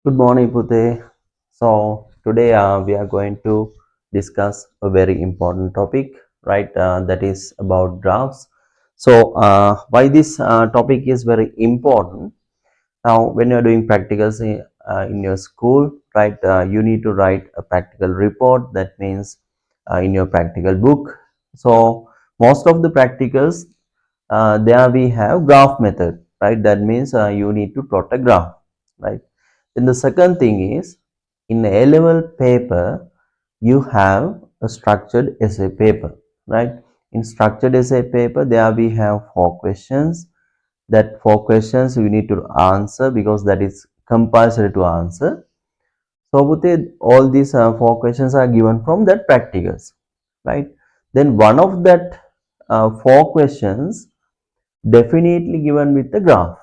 Good morning, Pute. So today we are going to discuss a very important topic, right? That is about graphs. So why this topic is very important? Now, when you are doing practicals in your school, right? You need to write a practical report. That means in your practical book. So most of the practicals there we have graph method, right? That means you need to plot a graph, right? Then the second thing is in A level paper, you have a structured essay paper, right? In structured essay paper, there we have four questions. That four questions you need to answer because that is compulsory to answer. So, Bhute, all these four questions are given from that practicals, right? Then one of that four questions definitely given with the graph,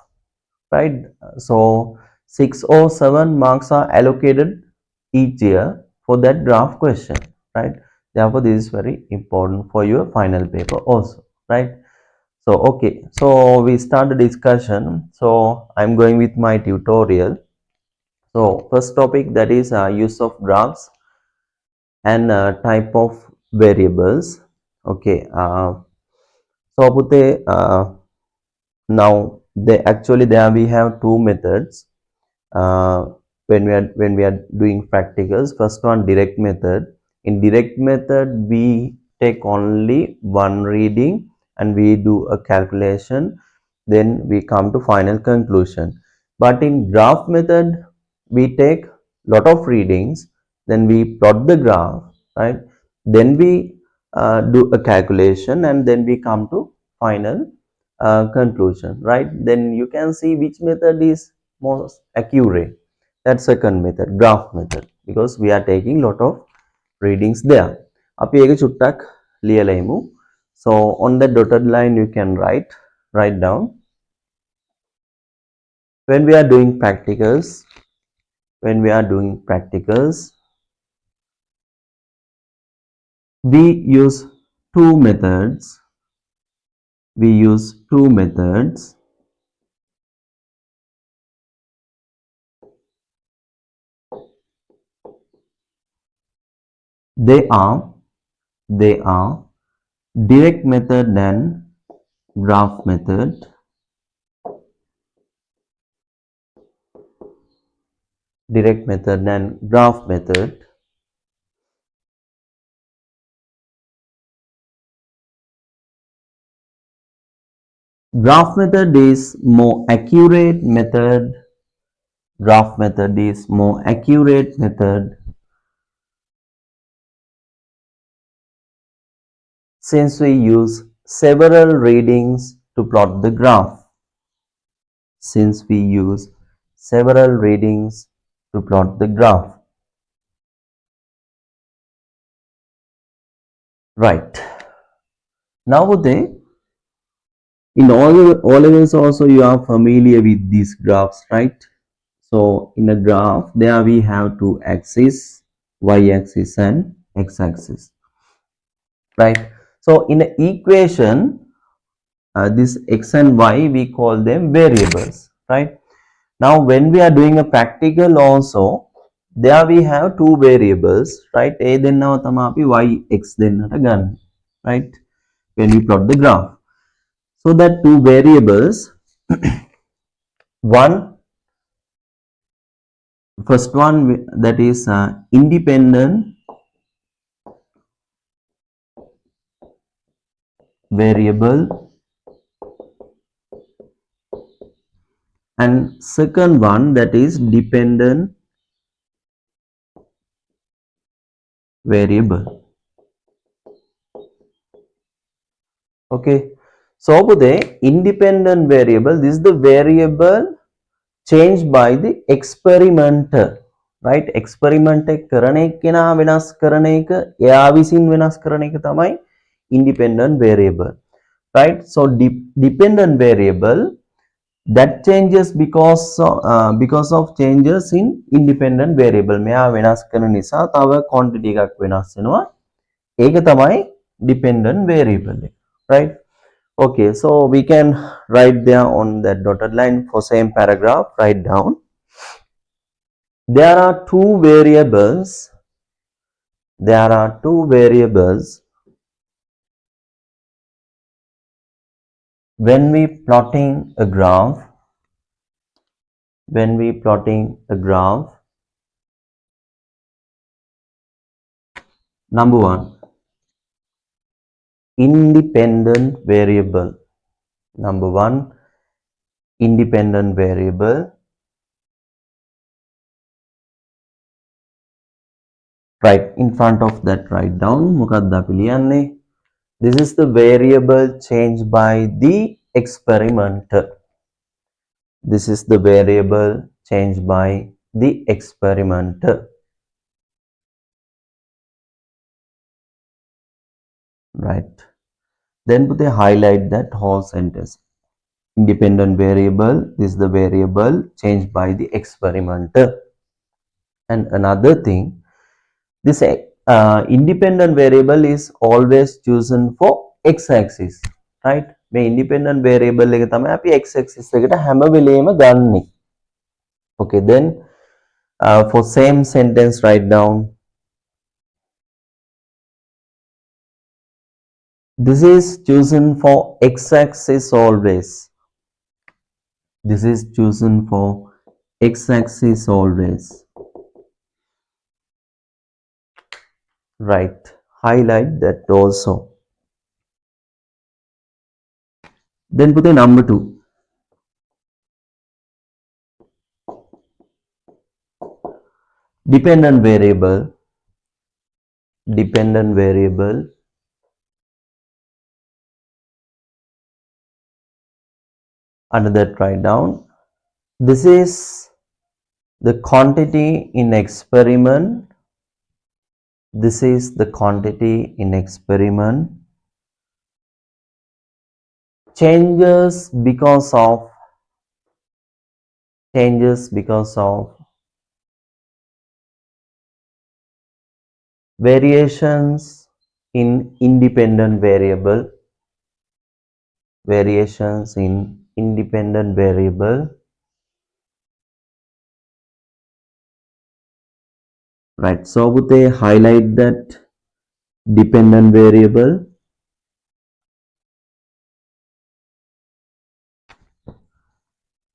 right? So 6 or 7 marks are allocated each year for that graph question, right? Therefore, this is very important for your final paper also, right? So okay, so we start the discussion. So I'm going with my tutorial. So first topic, that is use of graphs and type of variables. Okay, so Pute, now they actually there we have two methods uh, when we are doing practicals. First one, direct method. In direct method we take only one reading and we do a calculation, then we come to final conclusion. But in graph method we take lot of readings, then we plot the graph, right? Then we do a calculation and then we come to final conclusion, right? Then you can see which method is most accurate. That second method, graph method, because we are taking lot of readings there. අපි ඒක චුට්ටක් ලියලා ඉමු. So on the dotted line you can write down when we are doing practicals, when we are doing practicals we use two methods. We use two methods. They are direct method and graph method. Direct method and graph method. Graph method is more accurate method. Graph method is more accurate method since we use several readings to plot the graph. Since we use several readings to plot the graph. Right. Now Uday, in all levels also you are familiar with these graphs, right? So in a graph there we have two axes, y-axis and x-axis, right? So in the equation, this x and y we call them variables, right? Now when we are doing a practical also, there we have two variables, right? A දෙන්නව තමයි අපි y x දෙන්නට ගන්න, right? When we plot the graph. So that two variables, first one that is independent variable and second one that is dependent variable. Okay, so the independent variable, this is the variable changed by the experimenter, right? Experiment එක කරන එක්කෙනා වෙනස් කරන එක, එයා විසින් වෙනස් කරන එක තමයි independent variable, right? So dependent variable that changes because of changes in independent variable. මෙයා වෙනස් කරන නිසා තව quantity එකක් වෙනස් වෙනවා. ඒක තමයි dependent variable, right? Okay, so we can write there on that dotted line for same paragraph, write down there are two variables. There are two variables when we plotting a graph. When we plotting a graph, number one, independent variable. Number one, independent variable. Right in front of that, write down mukadda piliyanne. This is the variable changed by the experimenter. This is the variable changed by the experimenter. Right. Then put a highlight that whole sentence. Independent variable, this is the variable changed by the experimenter. And another thing, this independent variable is always chosen for x-axis, right? මේ independent variable එක තමයි අපි x-axis එකට හැම වෙලේම ගන්නෙ. Okay, then for same sentence write down, this is chosen for x-axis always. This is chosen for x-axis always. Right, highlight that also. Then put a number 2. Dependent variable. Dependent variable. Under that write down, this is the quantity in experiment. This is the quantity in experiment. Changes because of variations in independent variable. Variations in independent variable. Right, so would they highlight that dependent variable?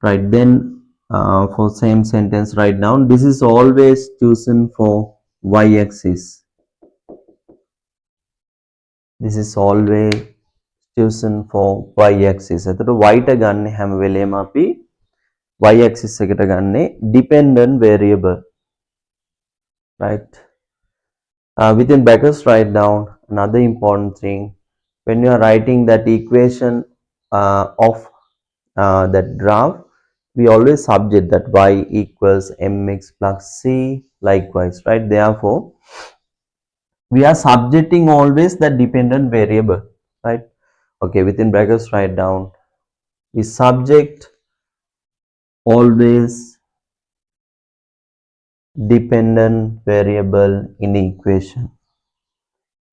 Right, then for same sentence write down, this is always chosen for y-axis. This is always chosen for y-axis. එතකොට y ට ගන්න හැම වෙලේම අපි y-axis එකට ගන්නේ dependent variable. Right. Within brackets write down another important thing. When you are writing that equation of that graph, we always subject that y equals mx plus c likewise, right? Therefore, we are subjecting always the dependent variable, right? Okay, within brackets write down, we subject always dependent variable in equation.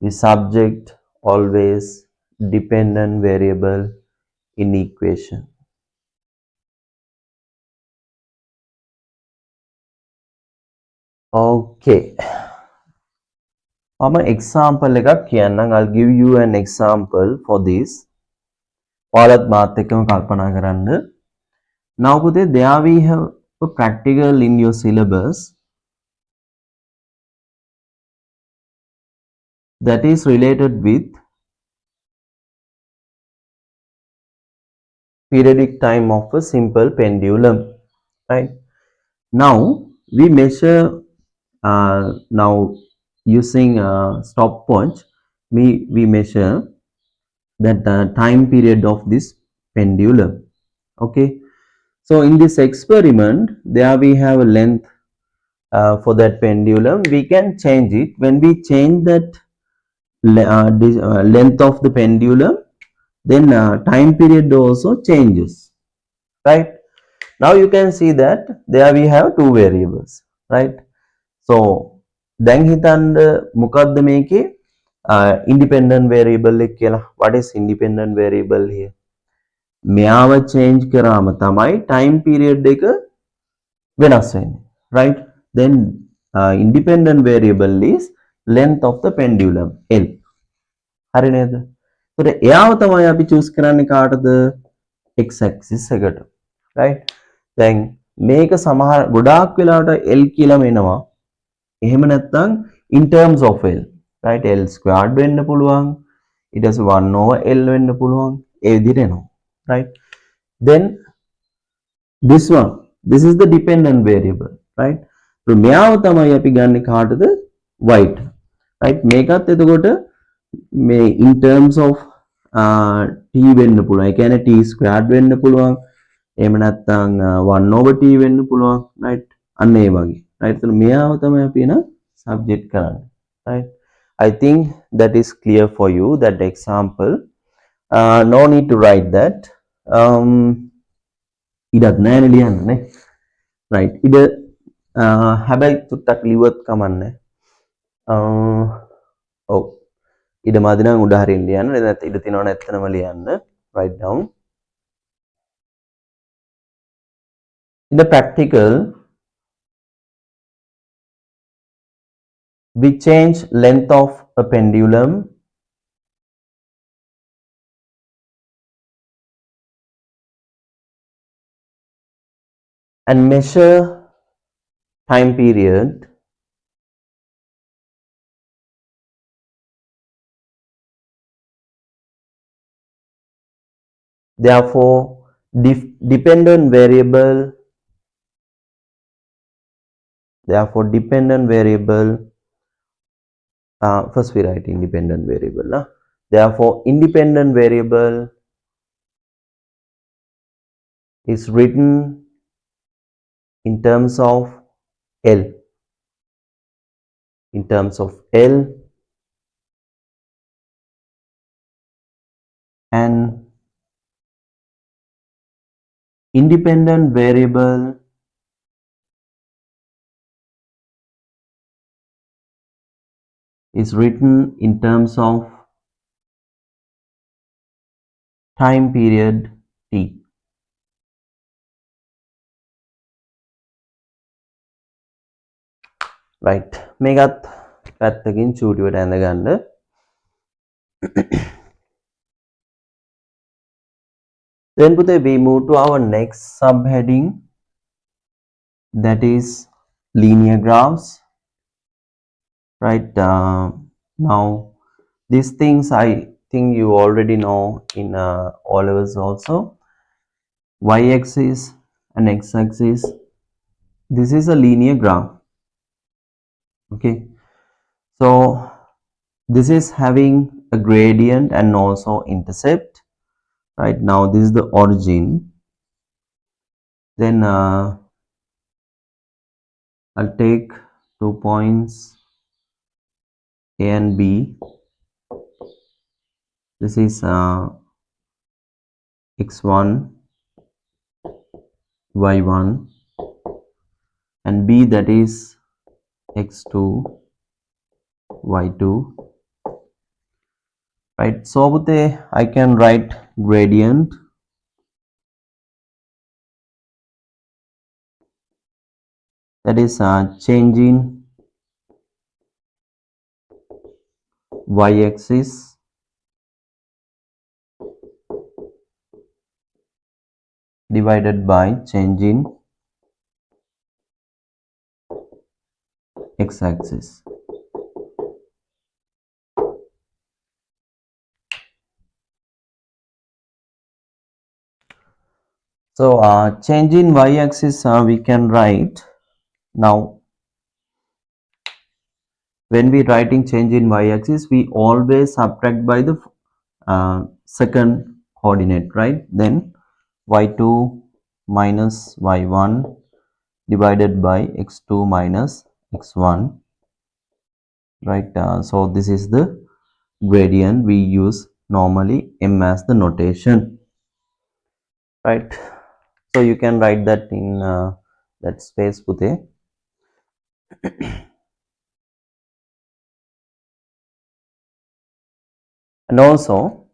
We subject always dependent variable in equation. Okay. Example එකක් කියන්නම්. I'll give you an example for this. ඔයාලත් මාත් එක්කම කල්පනා කරන්න. Now පුතේ, there we have a practical in your syllabus that is related with periodic time of a simple pendulum, right? Now we measure now using a stopwatch, we measure that time period of this pendulum. Okay, so in this experiment, there we have a length for that pendulum. We can change it. When we change that length of the pendulum, then time period also changes, right? Now you can see that there we have two variables, right? So දැන් හිතන්න මොකද්ද මේකේ independent variable එක කියලා. What is independent variable here? මෙයාව change කරාම තමයි time period එක වෙනස් වෙන්නේ, right? then independent variable is length of the pendulum L. හරි නේද? ඒතර එයාව තමයි අපි choose කරන්නේ කාටද? x axis එකට. right? දැන් මේක සමහර ගොඩාක් වෙලාවට L කියලාම එනවා. එහෙම නැත්නම් in terms of L. right? L squared වෙන්න පුළුවන්. ඊට පස්සේ 1 over L වෙන්න පුළුවන්. ඒ විදිහට එනවා. right? Then this one, this is the dependent variable, right? So මෙයාව තමයි අපි ගන්න කාටද? white. right? මේකත් එතකොට මේ in terms of t වෙන්න පුළුවන්. ඒ කියන්නේ t squared වෙන්න පුළුවන්. එහෙම නැත්නම් 1 over t වෙන්න පුළුවන්. right? අන්න ඒ වගේ. right? එතන මෙයාව තමයි අපි එන subject කරන්නේ. right? I think that is clear for you, that example. No need to write that. ඉඩක් නැහැ ලියන්න නේ. right? ඉඩ හැබැයි තුට්ටක් ලිව්වත් කමන්නේ. ඔව්. ඉඩ මදි නම් උඩ හරින් ලියන්න. නැත්නම් ඉඩ තියනවා නැත්නම ලියන්න. write down. In the practical, we change length of a pendulum and measure time period therefore dependent variable first we write independent variable. Therefore independent variable is written in terms of L. In terms of L, and independent variable is written in terms of time period t. right? මේකත් පැත්තකින් චූටියට ඇඳ ගන්න. Then put we move to our next subheading, that is linear graphs. right? Now these things I think you already know in O levels also. Y-axis and x-axis, this is a linear graph. okay, so this is having a gradient and also intercept. right? Now this is the origin. Then I'll take 2 points A and B. This is x1, y1, and B, that is x2, y2. right? So I can write gradient that is changing y-axis divided by changing x-axis. So change in y-axis we can write. Now when we writing change in y-axis, we always subtract by the second coordinate, right? Then y2 minus y1 divided by x2 minus x1, right? So this is the gradient. We use normally m as the notation, right? So you can write that in that space pute. And also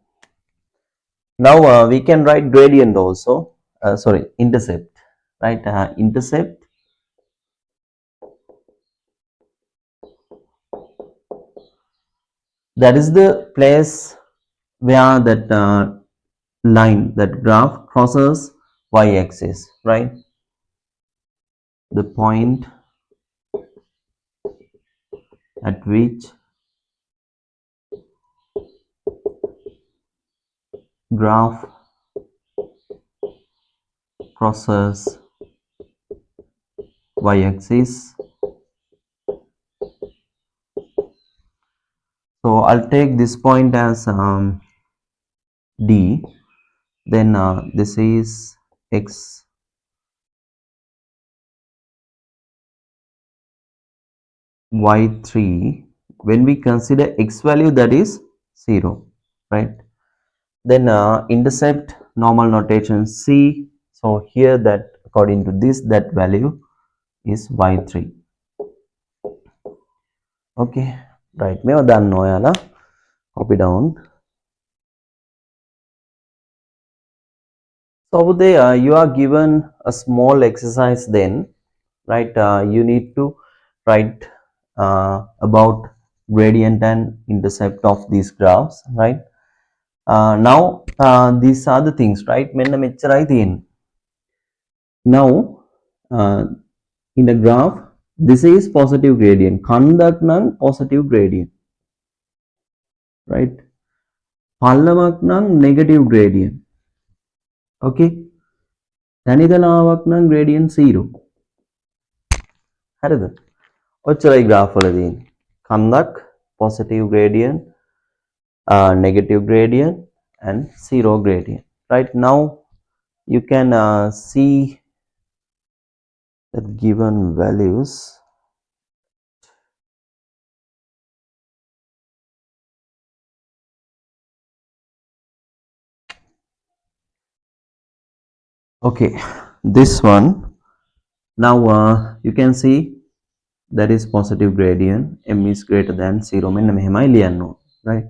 now we can write gradient also, sorry, intercept, right? Intercept that is the place where that line, that graph crosses y-axis, right? The point at which graph crosses y-axis. So I'll take this point as D. Then this is x y3. When we consider x value, that is 0, right? Then intercept normal notation C. So here that according to this, that value is y3. Okay, right. මේව දන්න ඔයාලා copy down. So there you are given a small exercise then, right? You need to write about gradient and intercept of these graphs, right? Now these are the things, right? මෙන්න මෙච්චරයි තියෙන්නේ. Now in the graph, this is positive gradient. කන්දක් නම් positive gradient, right? පල්ලමක් නම් negative gradient. Okay, තනිතලාවක් නම් gradient 0. හරිද? ඔච්චරයි graph වල තියෙන්නේ. කන්දක්, positive gradient, negative gradient and 0 gradient. Right now you can see that given values. Okay, this one now you can see that is positive gradient, m is greater than 0. මෙන්න මෙහෙමයි ලියන්න ඕන, right?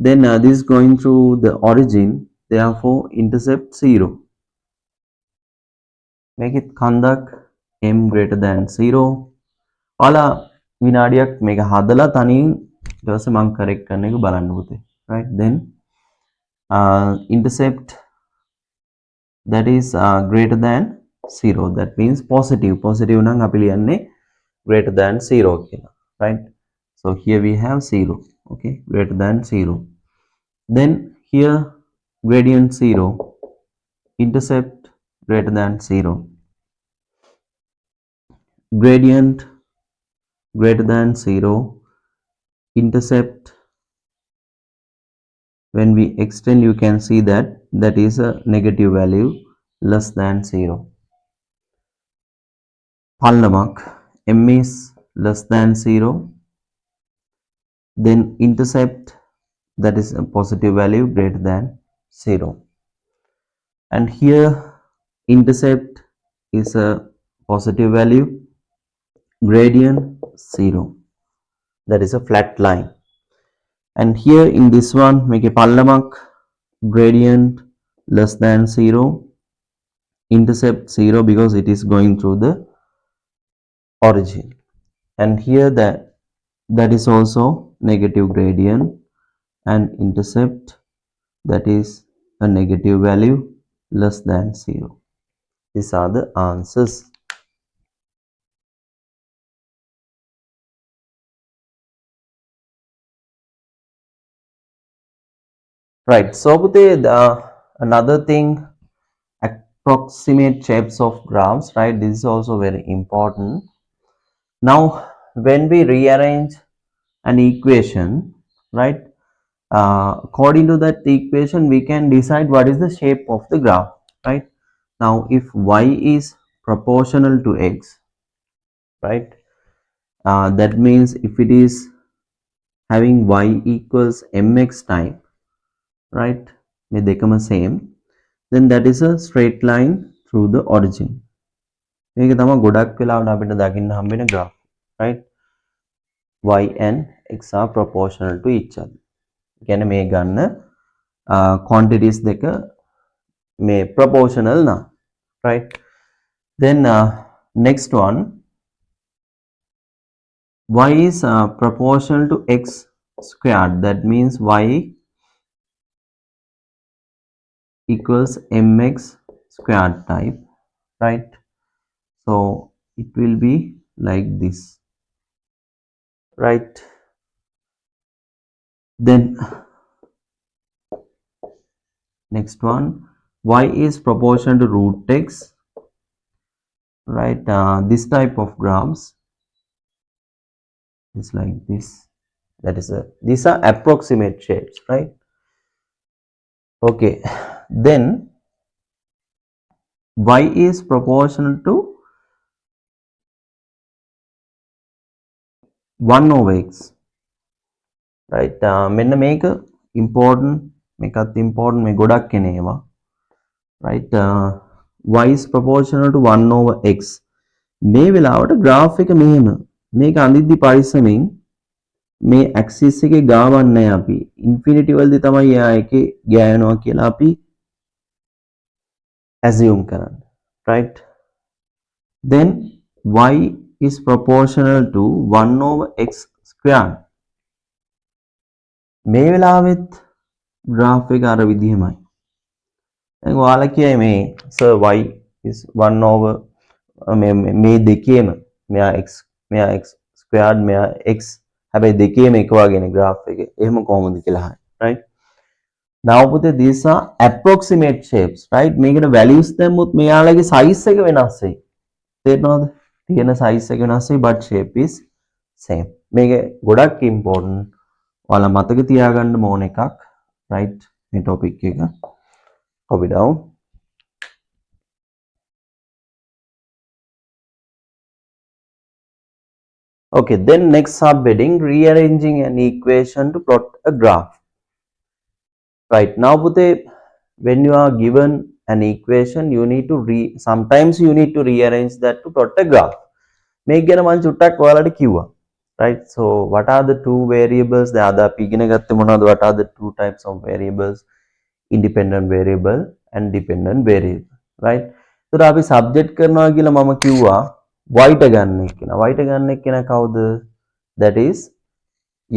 Then this is going through the origin, therefore intercept 0. Make it කන්දක් m greater than 0. ඔයාලා විනාඩියක් මේක හදලා තනියෙන් ඊට පස්සේ මම correct කරන එක බලන්න පුතේ, right? Then intercept that is greater than 0, that means positive නම් අපි ලියන්නේ greater than 0 කියලා, right? So here we have 0, okay, greater than 0. Then here gradient 0, intercept greater than 0, gradient greater than 0, intercept when we extend you can see that that is a negative value less than 0. පල්ලමක් m is less than 0, then intercept that is a positive value greater than 0, and here intercept is a positive value, gradient 0, that is a flat line. And here in this one make a පල්ලමක් gradient less than 0, intercept 0 because it is going through the origin, and here that is also negative gradient and intercept that is a negative value less than 0. These are the answers. Right, so another thing, approximate shapes of graphs, right? This is also very important. Now when we rearrange an equation, right, according to that equation we can decide what is the shape of the graph, right? Now if y is proportional to x, right, that means if it is having y equals mx time, right, මේ දෙකම same, then that is a straight line through the origin. මේක තමයි ගොඩක් වෙලාවට අපිට දකින්න හම්බෙන graph, right? Y and x are proportional to each other. කියන්නේ මේ ගන්න quantities දෙක මේ proportional නා, right? Then next one, y is proportional to x squared. That means y equals mx squared type, right? So it will be like this, right? Then next one, y is proportional to root x, right? This type of graphs is like this. That is these are approximate shapes, right? Okay, then y is proportional to 1 over x, right? මෙන්න මේක important මේකත් important මේ ගොඩක් එන ඒවා, right? Y is proportional to 1 over x. මේ වෙලාවට graph එක මෙහෙම මේක අඳිද්දි පරිස්සමින් මේ axis එකේ ගාවන්නේ අපි infinity වලදී තමයි එයා එකේ ගෑයනවා කියලා අපි assume කරන්නේ, right? Then y is proportional to 1 over x squared. මේ වෙලාවෙත් graph එක අර විදිහමයි. දැන් ඔයාලා කියයි මේ sir y is 1 over මේ දෙකේම මෙයා x squared මෙයා x හැබැයි දෙකේම එක වගේනේ graph එකේ. එහෙම කොහොමද කියලා අහන්නේ, right? Now පුතේ these are approximate shapes, right? මේකට values දැම්මොත් මෙයාලගේ size එක වෙනස් වෙයි. තේරෙනවද? තියෙන size එක වෙනස් වෙයි but shape is same. මේක ගොඩක් important. ඔයාලා මතක තියාගන්න ඕන එකක්, right? මේ topic එක. Copy down. Okay, then next subheading, rearranging an equation to plot a graph. Right, now Pute, when you are given an equation, you need to sometimes you need to rearrange that to plot a graph. Make gana man chuttak quality kiwa. Right, so what are the two variables? The other what are the two types of variables? Independent variable and dependent variable, right? So අපි subject කරනවා කියලා මම කිව්වා y ගන්න එක්කන. y ගන්න එක්කන කවුද? That is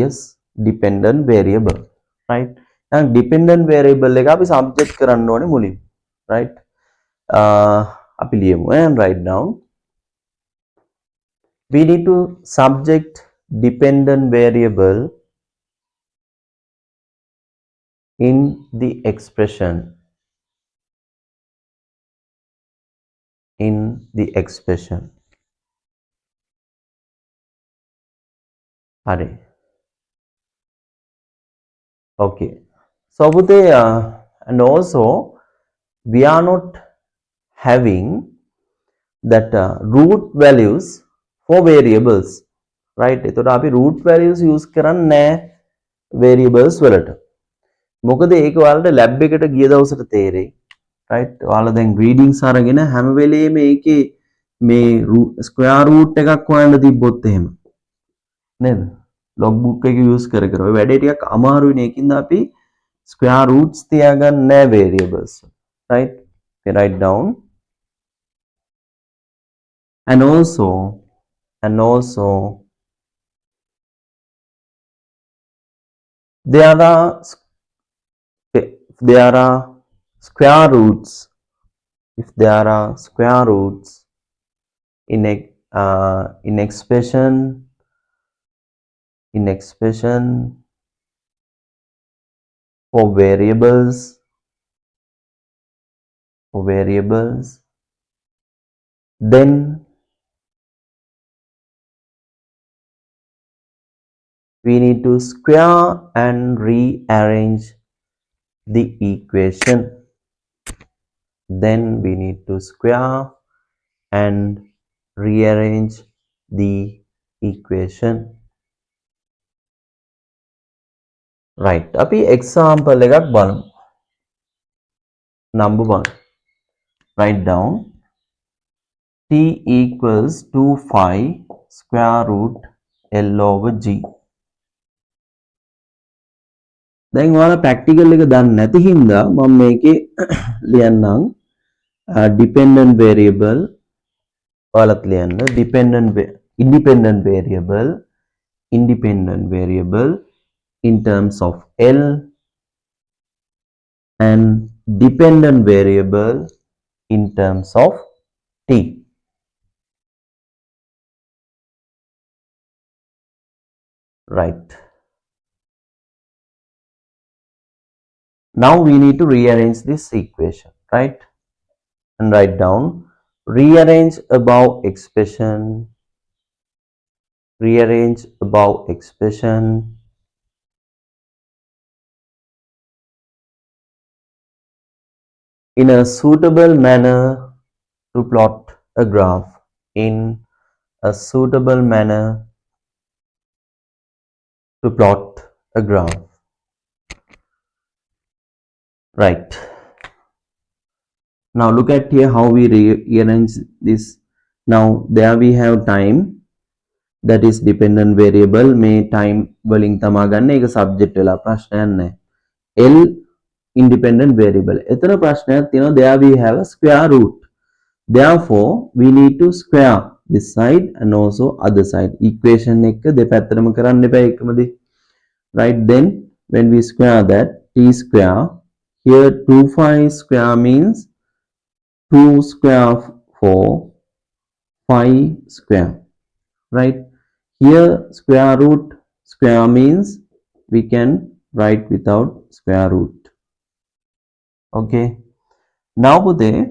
yes, dependent variable, right? දැන් dependent variable එක අපි subject කරන්න ඕනේ මුලින්, right? අපි ලියමු and write down. We need to subject dependent variable in the expression. In the expression. Are okay. So and also we are not having that root values for variables, right? එතකොට අපි root values use කරන්නේ නැහැ variables වලට. මොකද ඒක ඔයාලට lab එකට ගිය දවසට තේරෙයි, right? ඔයාලා දැන් readings අරගෙන හැම වෙලේම ඒකේ මේ square root එකක් හොයන්න තිබ්බොත් එහෙම නේද? log book එක use කර ඔය වැඩේ ටිකක් අමාරුයි නේ. ඒකින්ද අපි square roots තියාගන්නේ නැහැ variables, right? Okay, write down. And also there are square roots. If there are square roots in expression for variables, then we need to square and rearrange the equation. Then we need to square and rearrange the equation. Right. අපි example එකක් බලමු. Number 1. Write down t equals 2 square root L over G. දැන් ඔයාලා practical එක දන්නේ නැති හින්දා මම මේකේ ලියන්නම් dependent variable ඔයාලත් ලියන්න independent variable in terms of L and dependent variable in terms of T. Right. Now we need to rearrange this equation, right? And write down rearrange above expression, rearrange above expression in a suitable manner to plot a graph, in a suitable manner to plot a graph. Right. Now look at here how we rearrange this. Now there we have time, that is dependent variable. මේ time වලින් තමා ගන්න, ඒක subject වෙලා ප්‍රශ්නයක් නැහැ. L independent variable. එතන ප්‍රශ්නයක් තියෙනවා, there we have a square root. Therefore we need to square this side and also other side. Equation එක දෙපැත්තටම කරන්න එපා එකම දේ. Right, then when we square that, t square, here 2 5 square means 2 square for 5 square, right? Here square root square means we can write without square root. Okay, now put t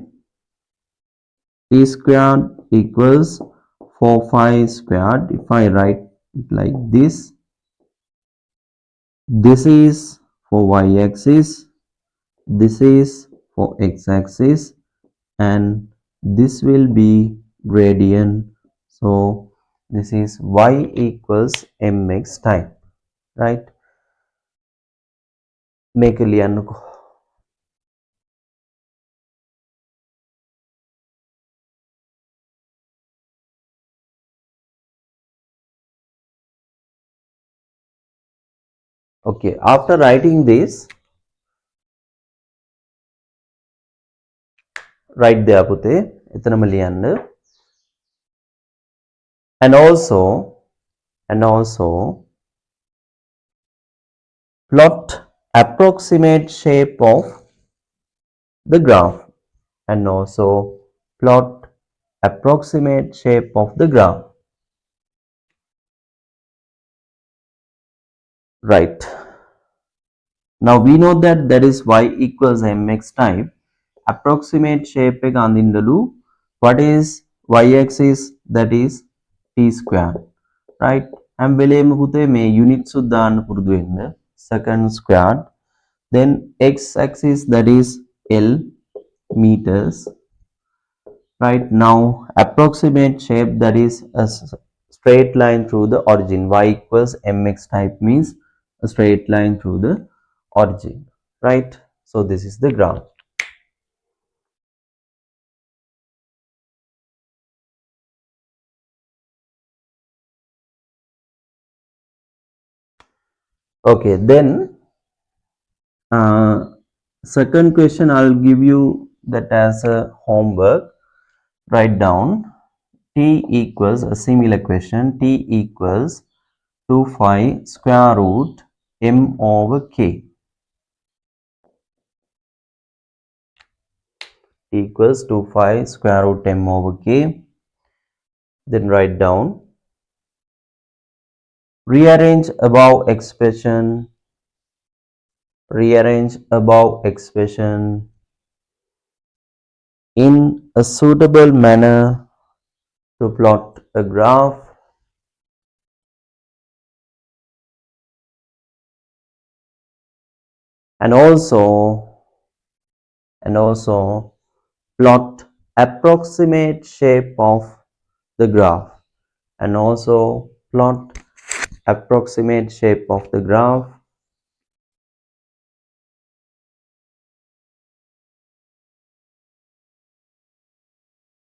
squared equals 4 5 squared. If I write it like this, this is for y-axis, this is for x-axis, and this will be gradient. So this is y equals mx time, right? Make a lianuko. Okay, after writing this, right there puthe etanama liyanna, and also plot approximate shape of the graph, and also plot approximate shape of the graph. Right, now we know that that is y equals mx time. Approximate shape එක අඳින්නලු, what is y-axis, that is t square, right? හැම වෙලේම පුතේ මේ units උත් දාන්න පුරුදු වෙන්න, second squared, then x-axis, that is L meters, right? Now approximate shape, that is a straight line through the origin. Y equals mx type means a straight line through the origin, right? So this is the graph. Okay, then second question I'll give you that as a homework. Write down t equals a similar question, t equals 2 5 square root m over k, equals 2 5 square root m over k. Then write down rearrange above expression, rearrange above expression in a suitable manner to plot a graph, and also plot approximate shape of the graph, and also plot approximate shape of the graph.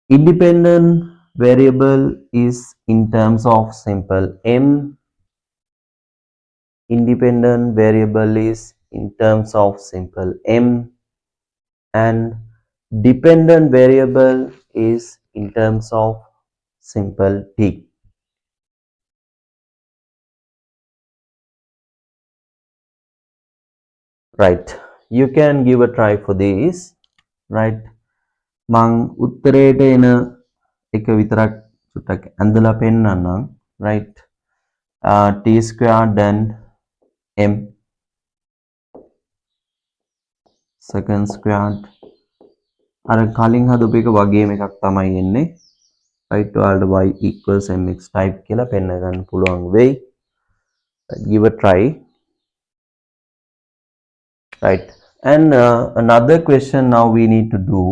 Independent variable is in terms of simple m, independent variable is in terms of simple m, and dependent variable is in terms of simple t. right, you can give a try for this, right. මං උත්තරයට එන එක විතරක් චුට්ටක් ඇඳලා පෙන්නන්නම්, right. T squared and m second squared අර කලින් හදපු එක වගේම එකක් තමයි එන්නේ, right. ඔයාලට y equals mx type කියලා පෙන්න ගන්න පුළුවන් වෙයි. Give a try, right. And another question now we need to do,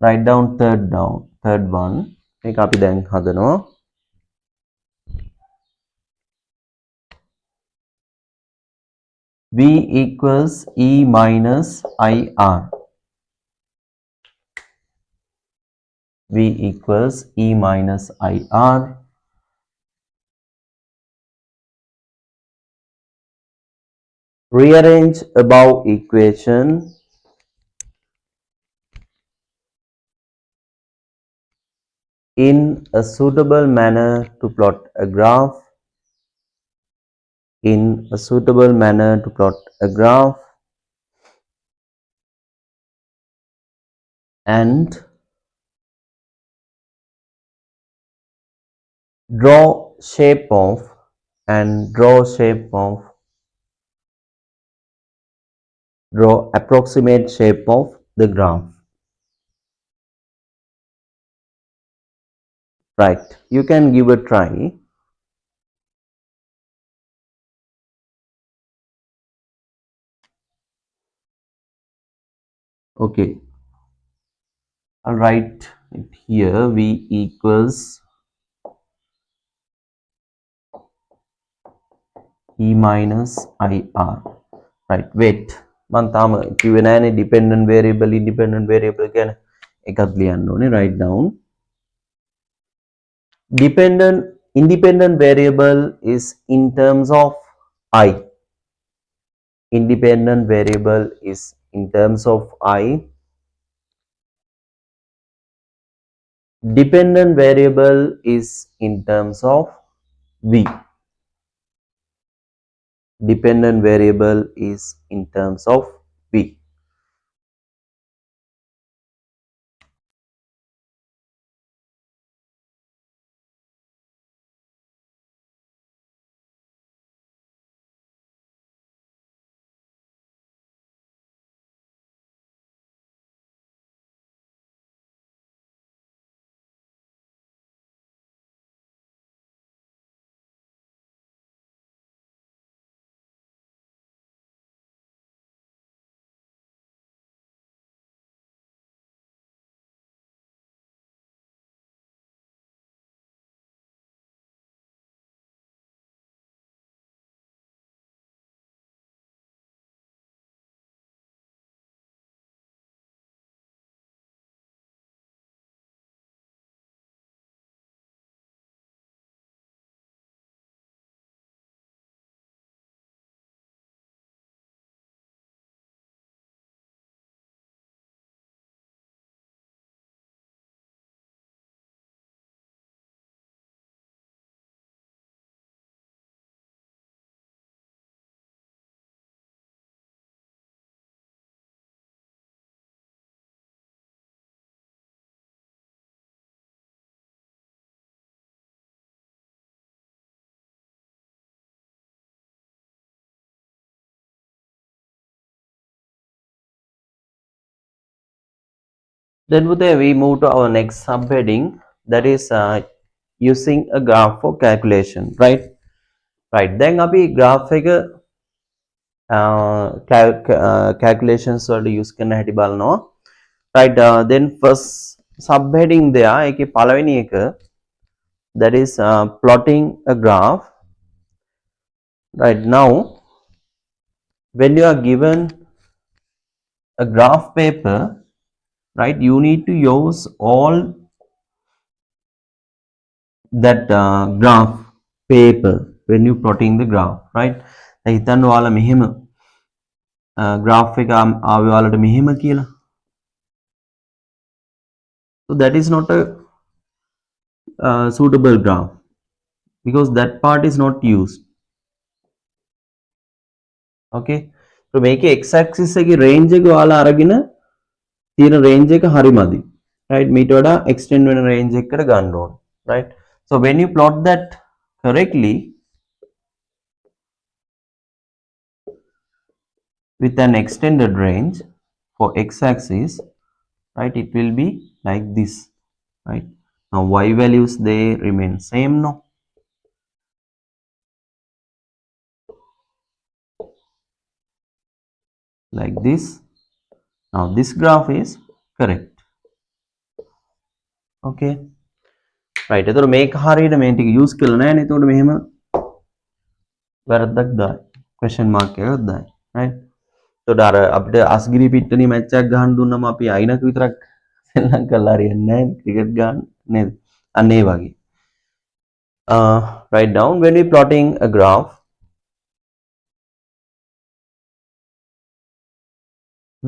write down third one. මේක අපි දැන් හදනවා. V equals E minus IR. V equals E minus IR. Rearrange above equation in a suitable manner to plot a graph. In a suitable manner to plot a graph and draw approximate shape of the graph, right. You can give a try. Okay, I'll write it here. V equals E minus IR, right. Wait, මම තාම කිව්වේ නෑනේ dependent variable independent variable ගැන එකක් ලියන්න ඕනේ. Write down. Independent variable is in terms of I. Independent variable is in terms of I. Dependent variable is in terms of V. Dependent variable is in terms of V. Then we move to our next subheading, that is using a graph for calculation, right. Right. Then අපි graph එක calculations වලට use කරන හැටි බලනවා, right. Then first subheading there ඒකේ පළවෙනි එක, that is plotting a graph, right. Now when you are given a graph paper, right, you need to use all that graph paper when you plotting the graph, right. හිතන්න ඔයාලා මෙහෙම graph එක ආවේ ඔයාලට මෙහෙම කියලා, so that is not a suitable graph because that part is not used, okay. So මේකේ x axis එකේ range එක ඔයාලා අරගෙන තියෙන range එක හරිමදි. Right? මීට වඩා extend වෙන range එකකට ගන්න ඕන. Right? So when you plot that correctly with an extended range for x axis, right, it will be like this, right? Now y values they remain same, no? Like this. Now this graph is correct. Okay, right. එතකොට මේක හරියට මේ ටික use කරලා නැහැ නේ. එතකොට මෙහෙම වැරද්දක් දායි. question mark එකක් දායි. right? එතකොට අර අපිට අස්ගිරි පිට්ටනිය මැච් එකක් ගහන්න දුන්නම අපි අයිනක විතරක් සෙල්ලම් කරලා හරියන්නේ නැහැ. ක්‍රිකට් ගන්න නේද? අන්න ඒ වගේ. Write down when we plotting a graph,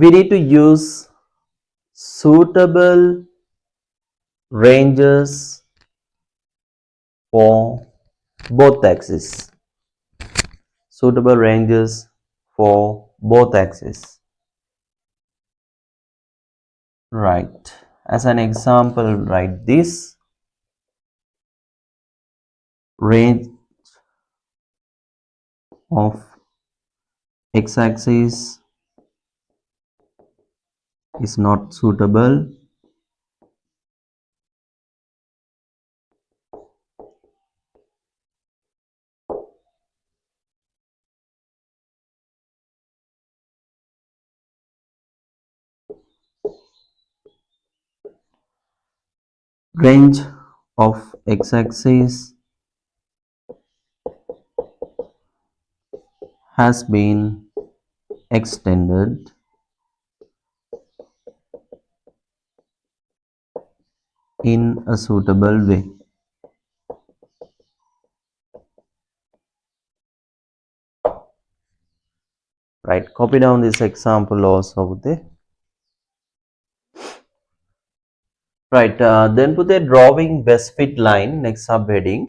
we need to use suitable ranges for both axes. Suitable ranges for both axes. Right. As an example, write this range of x-axis is not suitable range of x-axis has been extended in a suitable way. Right, copy down this example also there. Right, then put a drawing best fit line next subheading.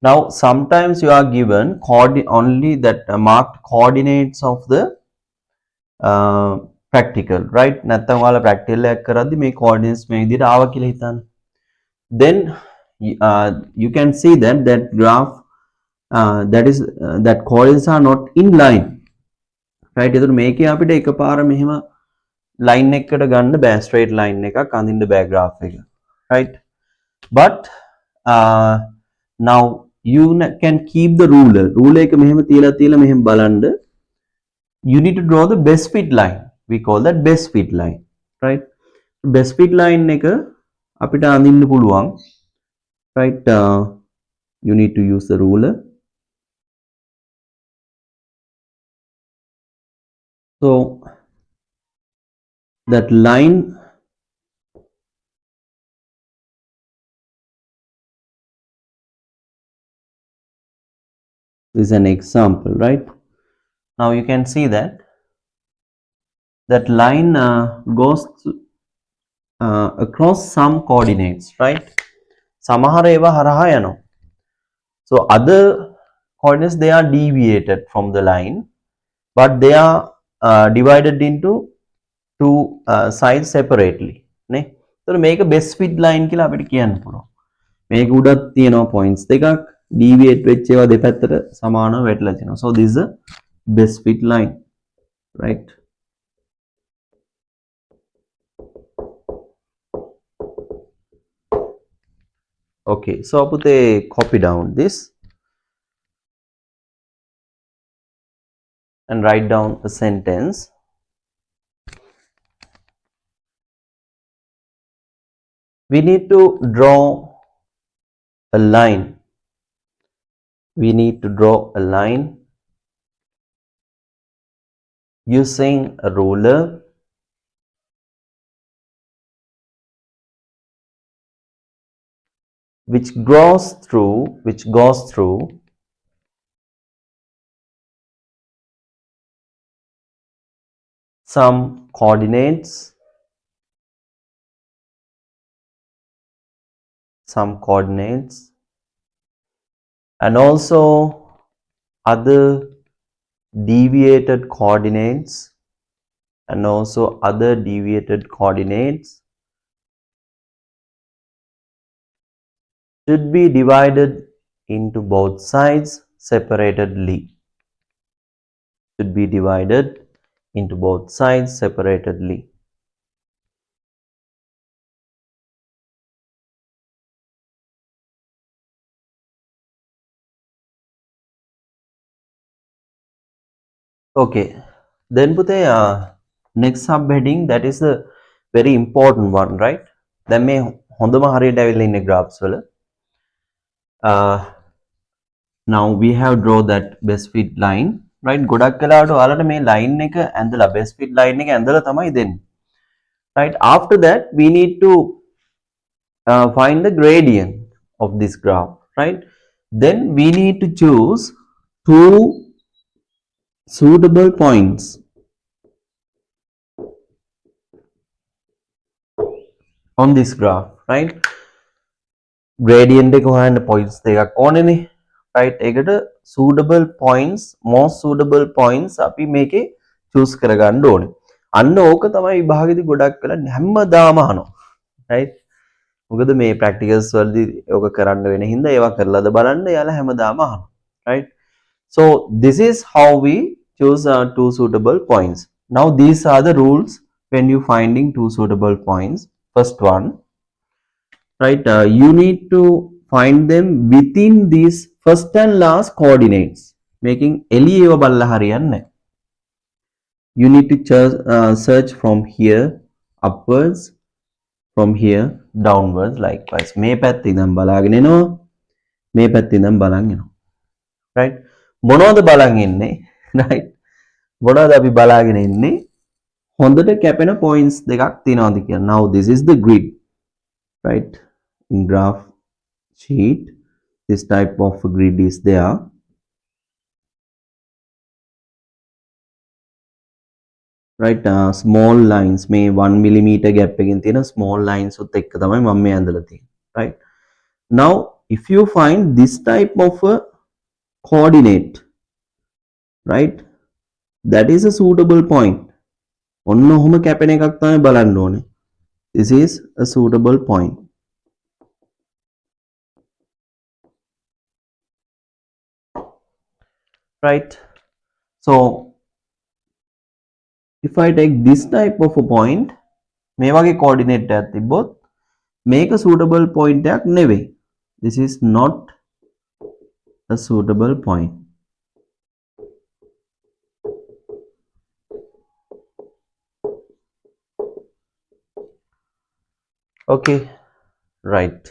Now sometimes you are given only that marked coordinates of the practical, right? නැත්තම් ඔයාලා practical එකක් කරද්දි මේ coordinates මේ විදිහට ආවා කියලා හිතන්න. Then you can see that graph that coordinates are not in line, right? එතකොට මේකේ අපිට එකපාර මෙහෙම line එකකට ගන්න බෑ, straight line එකක් අඳින්න බෑ graph එක, right? But now you can keep the ruler එක මෙහෙම තියලා මෙහෙම බලන්න. You need to draw the best fit line. We call that best fit line, right? Best fit line එක අපිට අඳින්න පුළුවන්, right? You need to use the ruler. So that line is an example, right? Now you can see that line goes across some coordinates, right? සමහර ඒවා හරහා යනවා. So other coordinates, they are deviated from the line, but they are divided into two sides separately, නේ? So මේක best fit line කියලා අපිට කියන්න පුළුවන්. මේක උඩත් තියෙනවා points දෙකක්, deviate වෙච්ච ඒවා දෙපැත්තට සමානව වැටලා තියෙනවා. So this is a best fit line, right? Okay, so put a copy down this and write down a sentence. We need to draw a line. We need to draw a line using a ruler which goes through some coordinates and also other deviated coordinates and also other deviated coordinates should be divided into both sides separatedly. Should be divided into both sides separatedly. Okay, then puthe next subheading, that is the very important one, right? දැන් මේ හොඳම හරියට ඇවිල්ලා ඉන්නේ graphs වල. Now we have draw that best fit line, right? ගොඩක් වෙලාවට ඔයාලට මේ line එක ඇඳලා best fit line එක ඇඳලා තමයි දෙන්නේ. Right? After that we need to find the gradient of this graph, right? Then we need to choose two suitable points on this graph, right? Gradient එක හොයන්න points දෙකක් ඕනේනේ, right? ඒකට suitable points, most suitable points අපි මේකේ choose කරගන්න ඕනේ. අන්න ඕක තමයි විභාගෙදි ගොඩක් වෙලා හැමදාම අහනවා, right? මොකද මේ practicals වලදී ඕක කරන්න වෙන හින්දා ඒවා කරලාද බලන්න යාලා හැමදාම අහනවා, right? So this is how we choose two suitable points. Now these are the rules when you finding two suitable points. First one, right? You need to find them within these first and last coordinates. Making එළියව බලලා හරියන්නේ. You need to search from here upwards, from here downwards likewise. මේ පැත්තේ ඉඳන් බලාගෙන එනවා, මේ පැත්තේ ඉඳන් බලන් එනවා. Right? මොනවද බලන් ඉන්නේ? Right? මොනවද අපි බලාගෙන ඉන්නේ? හොඳට කැපෙන points දෙකක් තියෙනවාද කියලා. Now this is the grid, right? In graph sheet, this type of grid is there. Right? Small lines, may 1 millimeter gap එකකින් තියෙන small lines උත් එක්ක තමයි මම මේ ඇඳලා තියෙන්නේ. Right? Now if you find this type of a coordinate, right, that is a suitable point. ඔන්න ඔහොම කැපෙන එකක් තමයි බලන්න ඕනේ. This is a suitable point. Right? So if I take this type of a point, මේ වගේ coordinate එකක් තිබ්බොත් මේක suitable point එකක් නෙවෙයි. This is not a suitable point. Okay, right.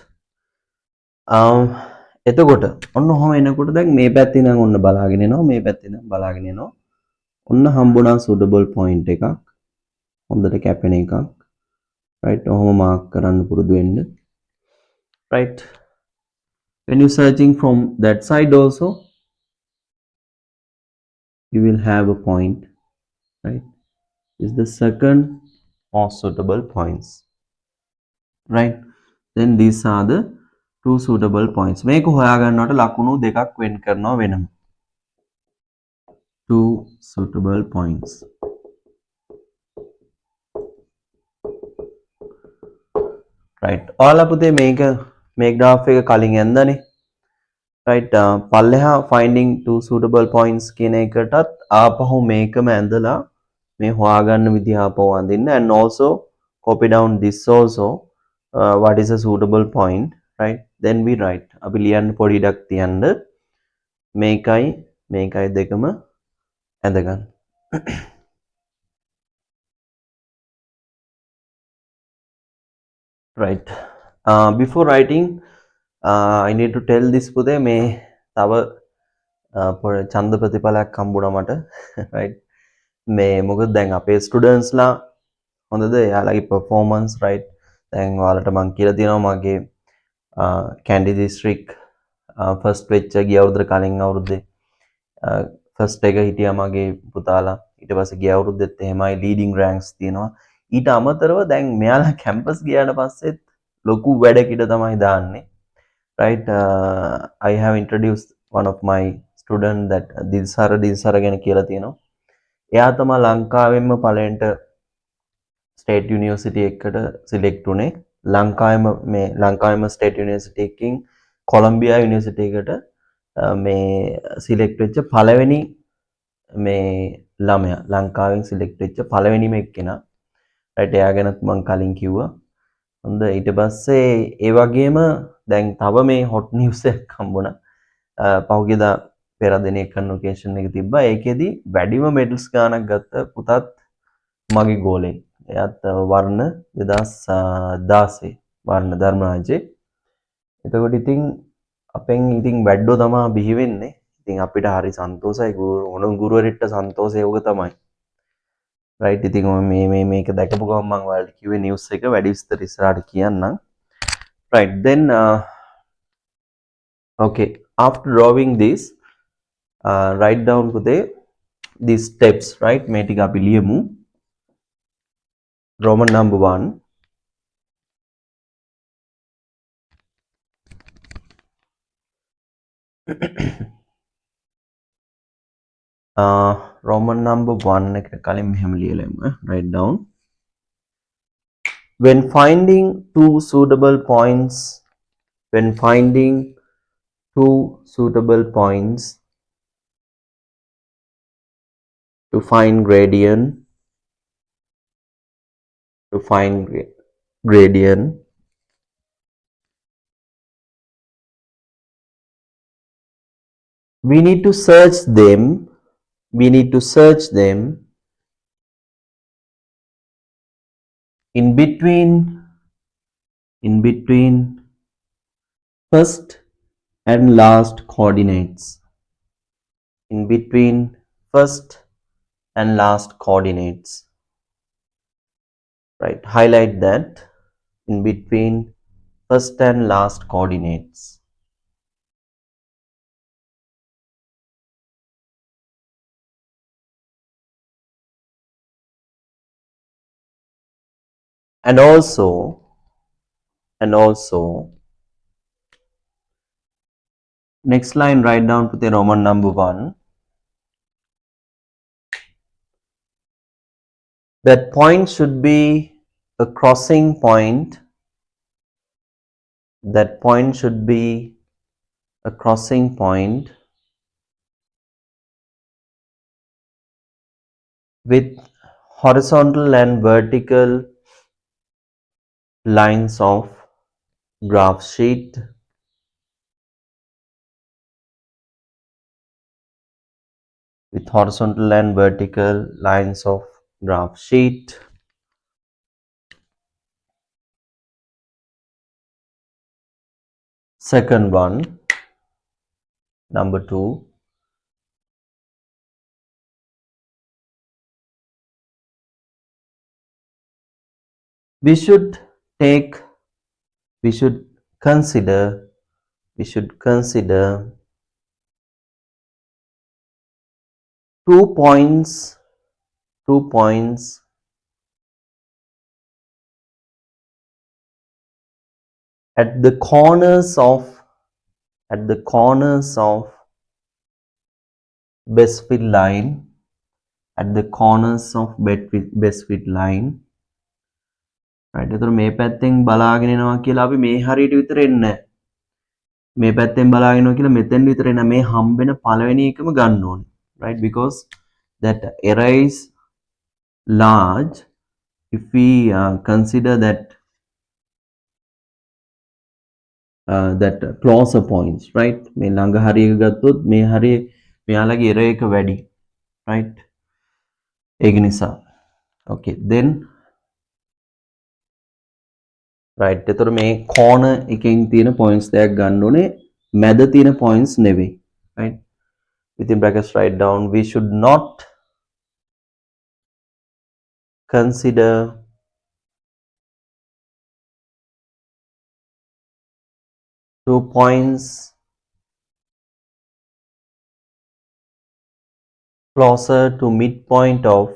එතකොට ඔන්න ඔහම එනකොට දැන් මේ පැත්තේ ඉඳන් ඔන්න බලාගෙන එනවා, මේ පැත්තේ ඉඳන් බලාගෙන එනවා. ඔන්න හම්බුණා suitable point එකක්. හොඳට කැපෙන එකක්. Right? ඔහම mark කරන්න පුරුදු වෙන්න. Right? When you searching from that side also, you will have a point, right? Is the second most suitable points, right? Then these are the two suitable points. මේක හොයාගන්නවට ලකුණු දෙකක් වෙන් කරනවා වෙනම. Two suitable points. Right? ඔයාලා පුතේ මේ graph එක කලින් ඇඳනේ. Right? පල්ලෙහා finding two suitable points කියන එකටත් ආපහු මේකම ඇඳලා මේ හොයාගන්න විදිහ ආපහු අඳින්න, and also copy down this also, what is a suitable point, right? Then we write. අපි ලියන්න පොඩි ඉඩක් තියන්න මේකයි දෙකම ඇඳගන්න. Right. Before writing, I need to tell this පුතේ මේ තව ඡන්ද ප්‍රතිඵලයක් හම්බුණා මට. Right? මේ මොකද දැන් අපේ ස්ටුඩන්ට්ස් ලා හොඳද එයාලගේ performance, right? දැන් ඔයාලට මම කියලා තියෙනවා මගේ කැන්ඩි දිස්ත්‍රික් ෆස්ට් වෙච්ච ගිය අවුරුද්දේ කලින් අවුරුද්දේ ෆස්ට් එක හිටියා මගේ පුතාලා. ඊට පස්සේ ගිය අවුරුද්දෙත් එහෙමයි ලීඩින් රෑන්ක්ස් තියෙනවා. ඊට අමතරව දැන් මෙයාලා කැම්පස් ගියාට පස්සෙත් ලොකු වැඩකට තමයි දාන්නේ. Right? I have introduced one of my student that Dilsara ගැන කියලා තියෙනවා. එයා තමයි ලංකාවෙන්ම පළවෙනිට ස්ටේට් යුනිවර්සිටි එකකට සිලෙක්ට් වුණේ. ලංකාවෙම ස්ටේට් යුනිවර්සිටි එකකින් කොලම්බියා යුනිවර්සිටි එකට මේ සිලෙක්ට් වෙච්ච පළවෙනි මේ ළමයා ලංකාවෙන් සිලෙක්ට් වෙච්ච පළවෙනිම එක්කෙනා. රයිට් එයා ගැනත් මම කලින් කිව්වා. හොඳ ඊට පස්සේ ඒ වගේම දැන් තව මේ හොට් නිවුස් එකක් හම්බුණා. පහුගියදා පෙරදිනේ කන්වොකේෂන් එක තිබ්බා. ඒකෙදි වැඩිම මෙඩල්ස් ගානක් ගත්ත පුතත් මගේ ගෝලෙන්. එයාත් වර්ණ 2016 වර්ණ ධර්මරාජේ. එතකොට ඉතින් අපෙන් ඉතින් වැඩෝ තමා බිහි වෙන්නේ. ඉතින් අපිට හරි සන්තෝෂයි ගුරුවරයෙක්ට සන්තෝෂය ඕක තමයි. right ඉතින් මේක දැකපු ගමන් මම ඔයාලට කිව්වේ නිවුස් එක වැඩි විස්තර ඉස්සරහට කියන්නම්. right then okay after drawing this write down පුතේ these steps right මේ ටික අපි ලියමු. Roman number 1 Roman number 1 එක කලින් මෙහෙම ලියලමු. write down when finding two suitable points to find gradient we need to search them in between first and last coordinates. Right, highlight that, in between first and last coordinates. And also next line write down to the Roman number 1 that point should be a crossing point with horizontal and vertical lines of graph sheet Second one, number 2, we should consider 2 points at the corners of best fit line right එතකොට මේ පැත්තෙන් බලාගෙන යනවා කියලා අපි මේ හරියට විතර එන්නේ නැහැ. මේ පැත්තෙන් බලාගෙන යනවා කියලා මෙතෙන් විතර එන මේ හම්බෙන පළවෙනි එකම ගන්න ඕනේ. right because that error is large if we consider that closer points right මේ ළඟ හරියක ගත්තොත් මේ හරිය මෙයාලගේ error එක වැඩි right ඒක නිසා okay then right එතකොට මේ corner එකෙන් තියෙන points දෙකක් ගන්න ඕනේ මැද තියෙන points නෙවෙයි right within brackets write down we should not consider two points closer to midpoint of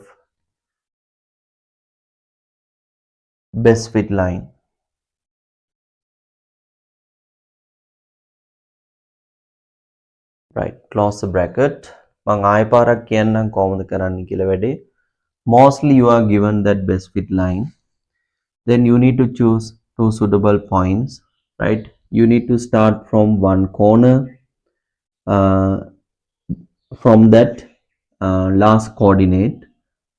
best fit line. right, close the bracket. මං ආයෙ පාරක් කියන්නම් කොහොමද කරන්න කියලා වැඩේ. Mostly you are given that best fit line. Then you need to choose two suitable points, right? You need to start from one corner, uh, from that last coordinate.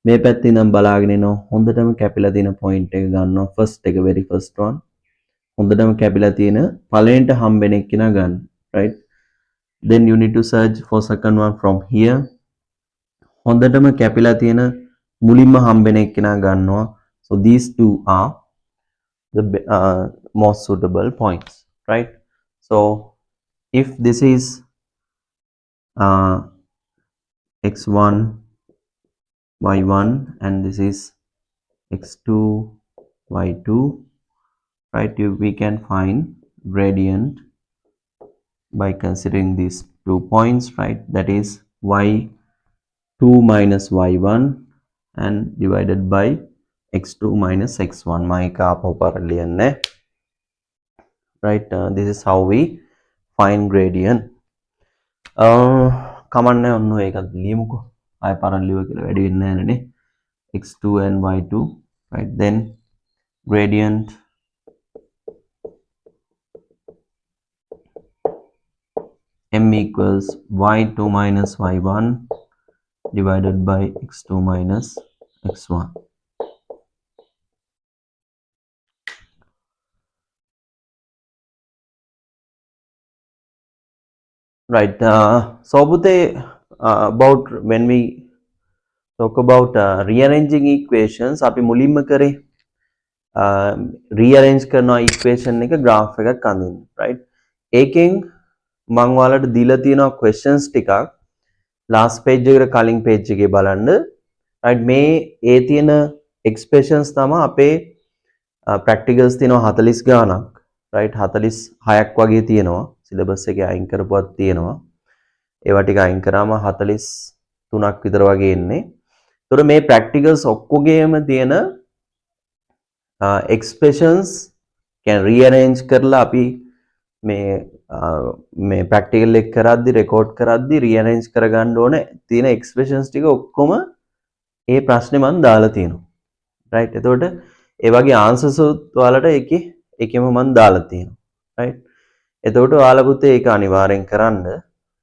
මේ පැත්තේ ඉඳන් බලාගෙන එනවා හොඳටම කැපිලා තියෙන point එක ගන්නවා first එක very first one. හොඳටම කැපිලා තියෙන පළවෙනිට හම්බෙන එක කෙනා ගන්න, right? Then you need to search for second one from here. හොඳටම කැපිලා තියෙන මුලින්ම හම්බෙන එක කෙනා ගන්නවා. So these two are the most suitable points, right? So if this is x1 y1 and this is x2 y2, right? We can find gradient by considering these 2 points, right? That is y2 minus y1 and divided by x2 minus x1. Right? This is how we find gradient. කමන්නේ ඔන්න ඒකත් ලියමුකෝ. ආය පාරක් ලියුවා කියලා වැඩි වෙන්නේ නැහැ නේ. x2 and y2, right? Then gradient m equals y2 minus y1 divided by x2 minus x1. Right. So about when we talk about rearranging equations, අපි මුලින්ම කරේ rearrange කරන equation එක graph එකක් අඳින්න, right? ඒකෙන් මම ඔයාලට දීලා තියෙනවා questions ටිකක් last page එකට කලින් page එකේ බලන්න, right? මේ ඒ තියෙන expressions තමයි අපේ practicals තියෙනවා 40 ගානක්, right? 46ක් වගේ තියෙනවා syllabus එකේ අයින් කරපුවක් තියෙනවා. ඒවා ටික අයින් කරාම 43ක් විතර වගේ එන්නේ. ඒතර මේ practicals ඔක්කොගේම තියෙන expressions can rearrange කරලා අපි මේ practical එක කරද්දි record කරද්දි rearrange කරගන්න ඕනේ තියෙන expressions ටික ඔක්කොම ඒ ප්‍රශ්නේ මම දාලා තියෙනවා, right? එතකොට ඒ වගේ answers ඔයාලට ඒකෙම මම දාලා තියෙනවා, right? එතකොට ඔයාලා පුතේ ඒක අනිවාර්යෙන් කරන්න,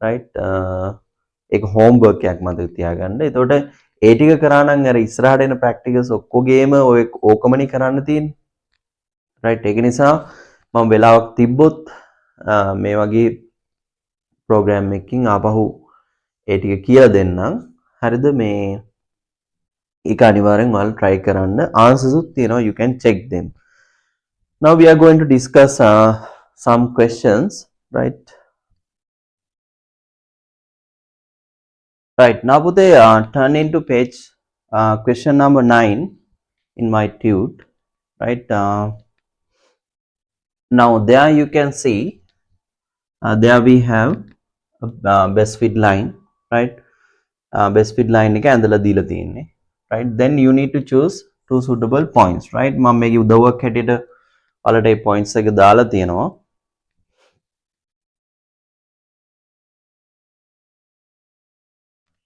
right? ඒක homework එකක් මතක තියාගන්න. එතකොට ඒ ටික කරා නම් අර ඉස්සරහට එන practicals ඔක්කොගේම ඔය ඕකමනේ කරන්න තියෙන්නේ, right? ඒක නිසා මම වෙලාවක් තිබ්බොත් මේ වගේ program එකකින් ආපහු ඒ ටික කියලා දෙන්නම්. හරිද? මේ ඒක අනිවාර්යෙන් ඔයාලා try කරන්න. answers උත් තියෙනවා, you can check them. Now we are going to discuss some questions, right? Right, now puthe turn into page question number 9 in my tute, right? Now there you can see there we have best fit line, right? Best fit line එක ඇඳලා දීලා තියෙන්නේ, right? Then you need to choose two suitable points, right? මම මේක උදව්වක් හැටියට ඔයාලට මේ points එක දාලා තියෙනවා.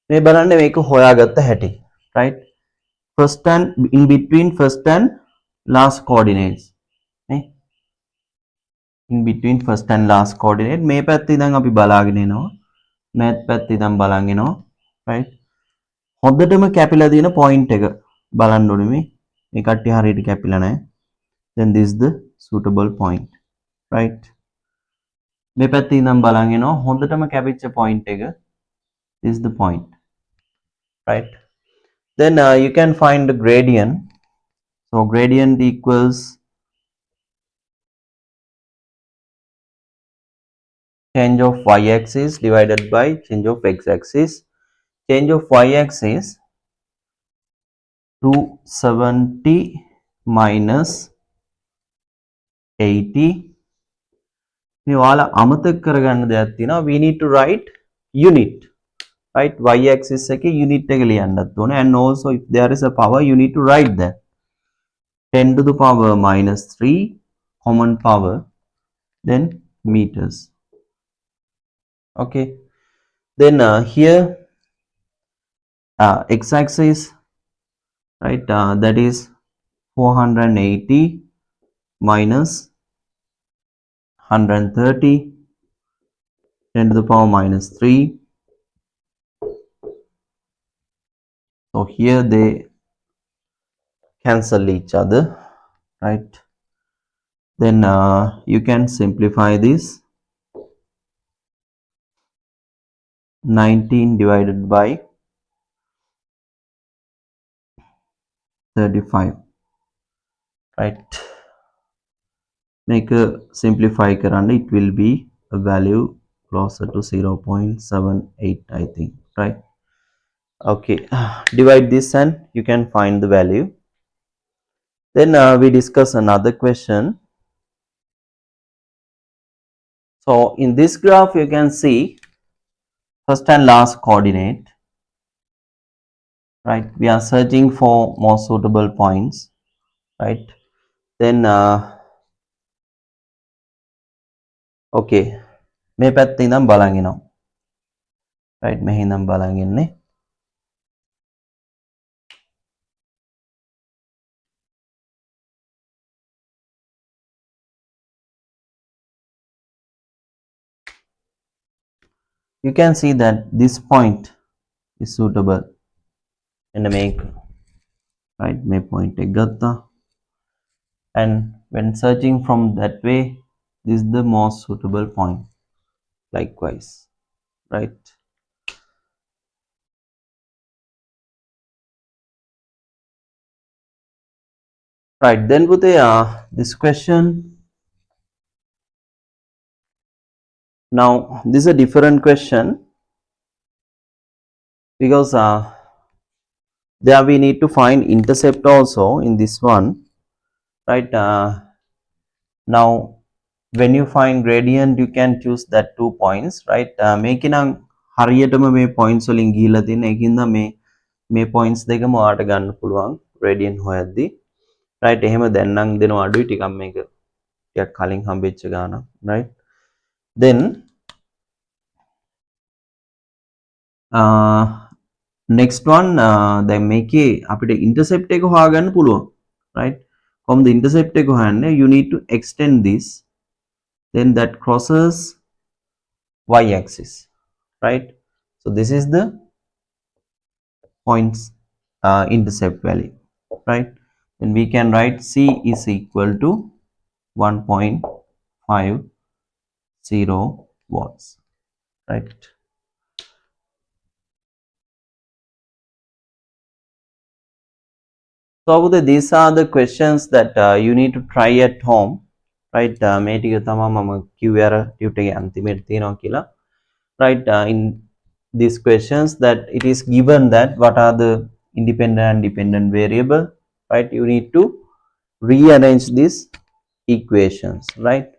මේ බලන්න මේක හොයාගත්ත හැටි, right? First and in between first and last coordinates, නේ? In between first and last coordinate මේ පැත්තේ ඉඳන් අපි බලාගෙන එනවා, මෑත් පැත්තේ ඉඳන් බලන් එනවා, right? හොඳටම කැපිලා තියෙන point එක බලන්න ඕනේ මේ කට්ටිය හරියට කැපිලා නැහැ. Then this is the suitable point, right? මේ පැත්තේ ඉඳන් බලන් එනවා හොඳටම කැපිච්ච point එක, this is the point, right? Then you can find the gradient. So gradient equals change of y-axis divided by change of x-axis. Change of y-axis 270 minus 80. මේ ඔයාලා අමතක කරගන්න දෙයක් තියෙනවා. We need to write unit, right? Y-axis එකේ unit එක ලියන්නත් ඕනේ. And also if there is a power you need to write that. 10 to the power minus 3 common power, then meters. Okay, Then here x-axis, right, that is 480 minus 130 10 to the power minus 3. So here they cancel each other, right? Then you can simplify this. 19 divided by 35, right? Make a simplify karana, it will be a value closer to 0.78, I think, right? Okay, divide this and you can find the value. Then we discuss another question. So in this graph you can see first and last coordinate, right? We are searching for more suitable points, right? Then okay, මේ පැත්තේ ඉඳන් බලන් එනවා, right? මෙහි ඉඳන් බලන් එන්නේ. You can see that this point is suitable in the make, right? May point එක ගත්තා, and when searching from that way, this is the most suitable point likewise, right? Right, then Bhute, this question, now this is a different question because there we need to find intercept also in this one, right? Now when you find gradient you can choose that 2 points, right? මේකේ නම් හරියටම මේ points වලින් ගිහිලා තියෙන ඒකින්ද මේ points දෙකම ඔයාලට ගන්න පුළුවන් gradient හොයද්දි, right? එහෙම දැන් නම් දෙනවා අඩුයි ටිකක් මේක ටිකක් කලින් හම්බෙච්ච ගානක්, right? Then next one, දැන් මේකේ අපිට intercept එක හොයාගන්න පුළුවන්, right? කොහොමද intercept එක හොයන්නේ? You need to extend this, then that crosses y-axis, right? So this is the points intercept value, right? Then we can write C is equal to 1.50 watts, right? So these are the questions that you need to try at home, right? මේ ටික තමයි මම කිව්වේ අර tutor එකේ අන්තිමේට තියෙනවා කියලා, right? In these questions that it is given that what are the independent and dependent variable, right? You need to rearrange these equations, right?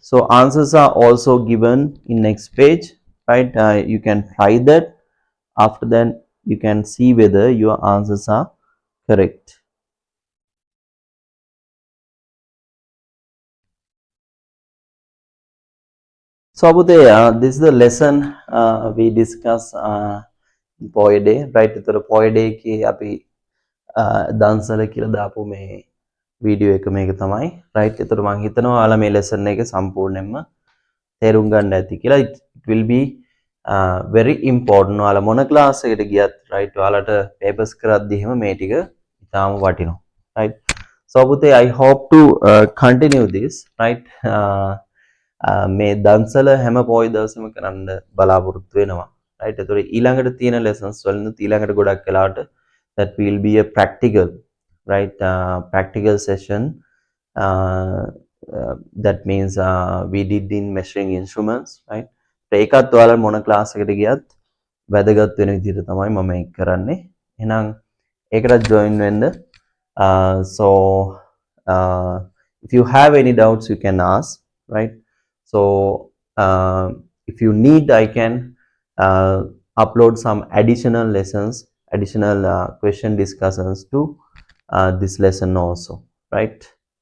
So answers are also given in next page, right? You can try that. After that you can see whether your answers are correct. So this is the lesson we discuss poy day, right? එතකොට poy day එකේ අපි දන්සල කියලා දාපු මේ video එක මේක තමයි, right? එතකොට මම හිතනවා ඔයාලා මේ lesson එක සම්පූර්ණයෙන්ම තේරුම් ගන්න ඇති කියලා. It will be very important. ඔයාලා මොන class එකකට ගියත්, right? ඔයාලට papers කරද්දී එහෙම මේ ටික ඉතාම වටිනවා, right? So I hope to continue this, right? මේ දන්සල හැම පොයි දවසම කරන්න බලාපොරොත්තු වෙනවා, right? එතකොට ඊළඟට තියෙන lessons වලින් ඊළඟට ගොඩක් වෙලාවට that will be a practical, right? Practical session, that means we did in measuring instruments, right? ඒකත් ඔයාලා මොන class එකකට ගියත් වැදගත් වෙන විදිහට තමයි මම ඒක කරන්නේ. එහෙනම් ඒකට join වෙන්න. So if you have any doubts you can ask, right? So if you need I can upload some additional lessons, additional question discussions to this lesson also, right?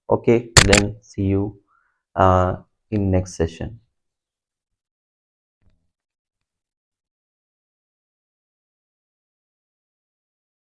Okay, then see you in next session.